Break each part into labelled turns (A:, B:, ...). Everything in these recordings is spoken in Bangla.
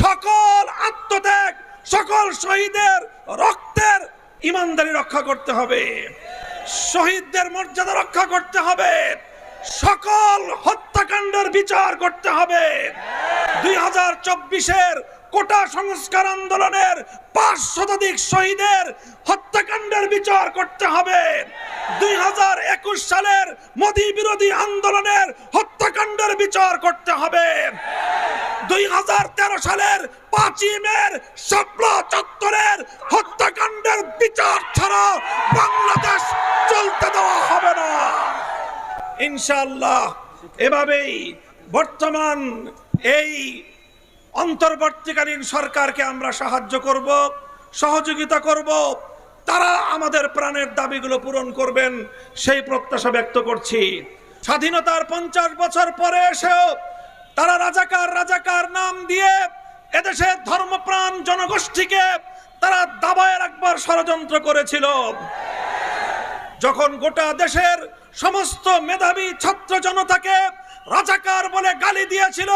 A: সকল আত্মত্যাগ, সকল শহীদের রক্তের ইমানদারি রক্ষা করতে হবে, শহীদদের মর্যাদা রক্ষা করতে হবে, সকল হত্যাকাণ্ডের বিচার করতে হবে। 2024-এর কোটা সংস্কার আন্দোলনের 5 শতাধিক শহীদের হত্যাকাণ্ডের বিচার করতে হবে। 2021 সালের মোদি বিরোধী আন্দোলনের হত্যাকাণ্ডের বিচার করতে হবে। 2013 সালের 5ই মের শাপলা চত্বরের হত্যাকাণ্ডের বিচার ছাড়া বাংলাদেশ চলতে দেওয়া হবে না ইনশাআল্লাহ। এভাবেই বর্তমান এই অন্তর্বর্তীকালীন সরকারকে আমরা সাহায্য করব, সহযোগিতা করব, তারা আমাদের প্রাণের দাবিগুলো পূরণ করবেন সেই প্রত্যাশা ব্যক্ত করছি। স্বাধীনতার 50 বছর পরে এসেও তারা রাজাকার নাম দিয়ে এদেশের ধর্মপ্রাণ জনগোষ্ঠীকে তারা দাবায় রাখবার ষড়যন্ত্র করেছিল। যখন গোটা দেশের সমস্ত মেধাবী ছাত্র জনতাকে রাজাকার বলে গালি দিয়েছিল,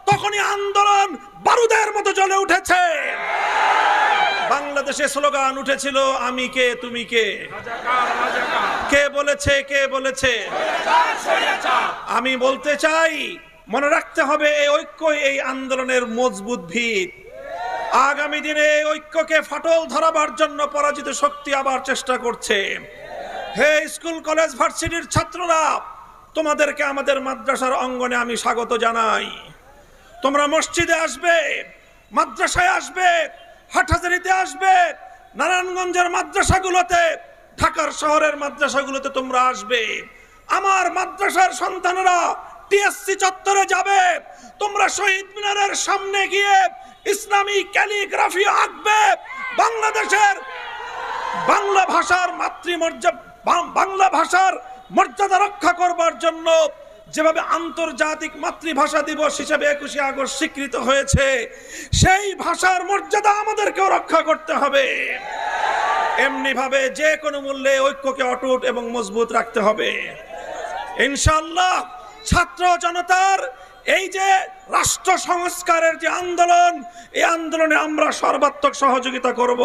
A: তখনই আন্দোলন বারুদের মতো জ্বলে উঠেছে। বাংলাদেশে স্লোগান উঠেছিল, আমি কে তুমি কে। কে বলেছে? আমি বলতে চাই, মনে রাখতে হবে এই ঐক্যই এই আন্দোলনের মজবুত ভিত। আগামী দিনে এই ঐক্যকে ফাটল ধরাবার জন্য পরাজিত শক্তি আবার চেষ্টা করছে। হে স্কুল কলেজ ভার্সিটির ছাত্ররা, তোমাদেরকে আমাদের মাদ্রাসার অঙ্গনে আমি স্বাগত জানাই। তোমরা মসজিদে আসবে, মাদ্রাসায় আসবে, হাটহাজারীতে আসবে, নারায়ণগঞ্জের মাদ্রাসাগুলোতে, ঢাকার শহরের মাদ্রাসাগুলোতে তোমরা আসবে। আমার মাদ্রাসার সন্তানেরা টিএসসি চত্বরে যাবে, তোমরা শহীদ মিনারের সামনে গিয়ে ইসলামী ক্যালিগ্রাফি আঁকবে। বাংলাদেশের বাংলা ভাষার মর্যাদা রক্ষা করবার জন্য যেভাবে আন্তর্জাতিক মাতৃভাষা দিবস হিসেবে 21শে আগস্ট স্বীকৃত হয়েছে, সেই ভাষার মর্যাদা আমাদেরকেও রক্ষা করতে হবে। এমনি ভাবে যে কোনো মূল্যে ঐক্যকে অটুট এবং মজবুত রাখতে হবে ইনশাআল্লাহ। ছাত্র জনতার এই যে রাষ্ট্র সংস্কারের যে আন্দোলন, এই আন্দোলনে আমরা সর্বাত্মক সহযোগিতা করব।